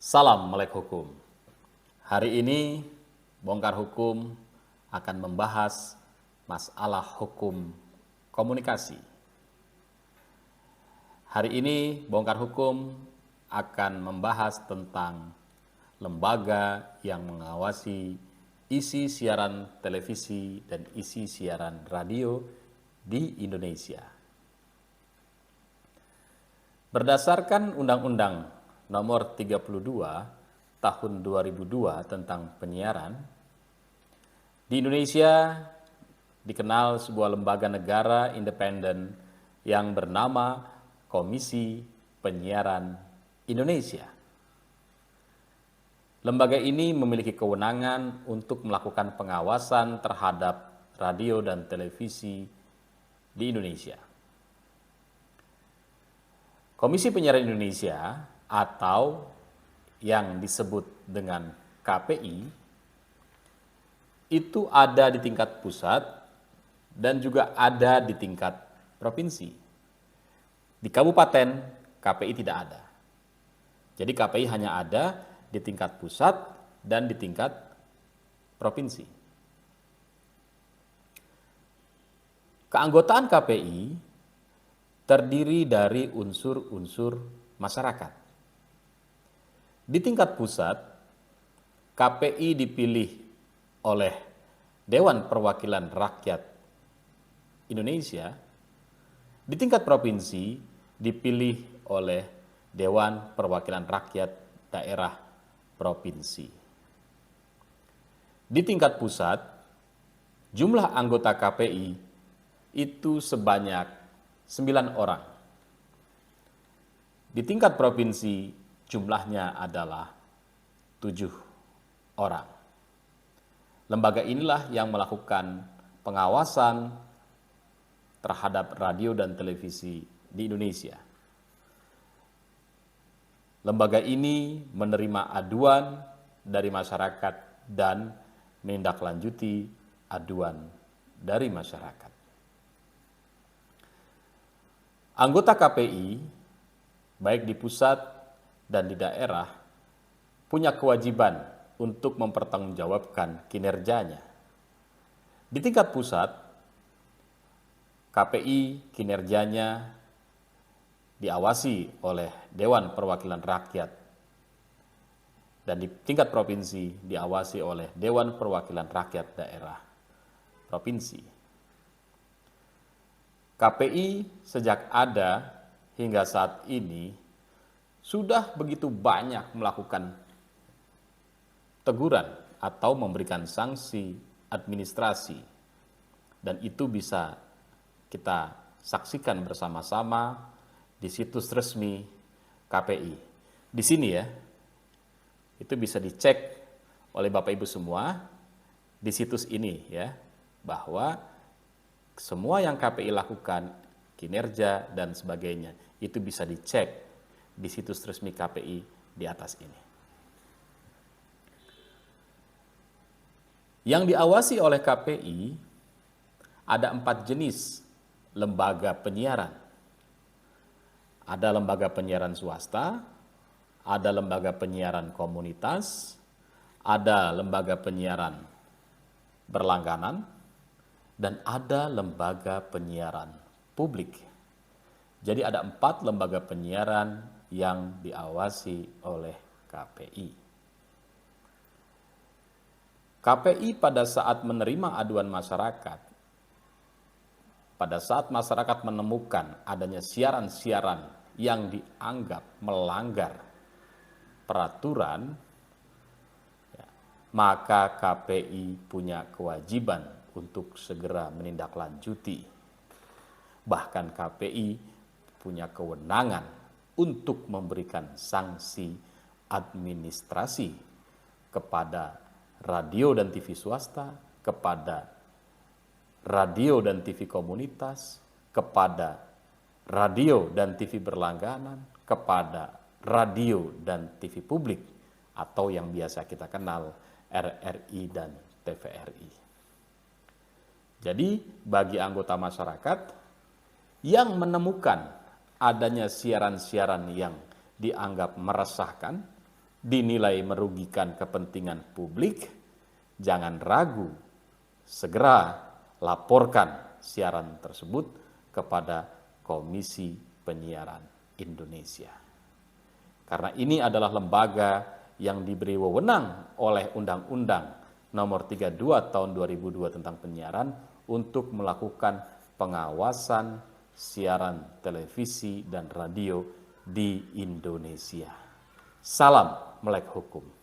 Salam melek hukum. Hari ini Bongkar Hukum akan membahas masalah hukum komunikasi. Hari ini Bongkar Hukum akan membahas tentang lembaga yang mengawasi isi siaran televisi dan isi siaran radio di Indonesia. Berdasarkan Undang-Undang Nomor 32 Tahun 2002 tentang penyiaran, di Indonesia dikenal sebuah lembaga negara independen yang bernama Komisi Penyiaran Indonesia. Lembaga ini memiliki kewenangan untuk melakukan pengawasan terhadap radio dan televisi di Indonesia. Komisi Penyiaran Indonesia atau yang disebut dengan KPI itu ada di tingkat pusat dan juga ada di tingkat provinsi. Di kabupaten KPI tidak ada. Jadi KPI hanya ada di tingkat pusat dan di tingkat provinsi. Keanggotaan KPI terdiri dari unsur-unsur masyarakat. Di tingkat pusat, KPI dipilih oleh Dewan Perwakilan Rakyat Indonesia. Di tingkat provinsi, dipilih oleh Dewan Perwakilan Rakyat Daerah Provinsi. Di tingkat pusat, jumlah anggota KPI itu sebanyak 9 orang. Di tingkat provinsi, jumlahnya adalah 7 orang. Lembaga inilah yang melakukan pengawasan terhadap radio dan televisi di Indonesia. Lembaga ini menerima aduan dari masyarakat dan menindaklanjuti aduan dari masyarakat. Anggota KPI, baik di pusat dan di daerah, punya kewajiban untuk mempertanggungjawabkan kinerjanya. Di tingkat pusat, KPI kinerjanya diawasi oleh Dewan Perwakilan Rakyat dan di tingkat provinsi diawasi oleh Dewan Perwakilan Rakyat Daerah Provinsi. KPI sejak ada hingga saat ini sudah begitu banyak melakukan teguran atau memberikan sanksi administrasi, dan itu bisa kita saksikan bersama-sama di situs resmi KPI. Di sini ya, itu bisa dicek oleh Bapak Ibu semua di situs ini ya, bahwa semua yang KPI lakukan, kinerja dan sebagainya, itu bisa dicek di situs resmi KPI di atas ini. Yang diawasi oleh KPI ada 4 jenis lembaga penyiaran. Ada lembaga penyiaran swasta, ada lembaga penyiaran komunitas, ada lembaga penyiaran berlangganan, dan ada lembaga penyiaran publik. Jadi ada 4 lembaga penyiaran yang diawasi oleh KPI. KPI pada saat menerima aduan masyarakat, pada saat masyarakat menemukan adanya siaran-siaran yang dianggap melanggar peraturan, maka KPI punya kewajiban untuk segera menindaklanjuti. Bahkan KPI punya kewenangan untuk memberikan sanksi administrasi kepada radio dan TV swasta, kepada radio dan TV komunitas, kepada radio dan TV berlangganan, kepada radio dan TV publik, atau yang biasa kita kenal RRI dan TVRI. Jadi bagi anggota masyarakat yang menemukan adanya siaran-siaran yang dianggap meresahkan, dinilai merugikan kepentingan publik, jangan ragu, segera laporkan siaran tersebut kepada Komisi Penyiaran Indonesia. Karena ini adalah lembaga yang diberi wewenang oleh Undang-Undang Nomor 32 Tahun 2002 tentang penyiaran untuk melakukan pengawasan siaran televisi dan radio di Indonesia. Salam melek hukum.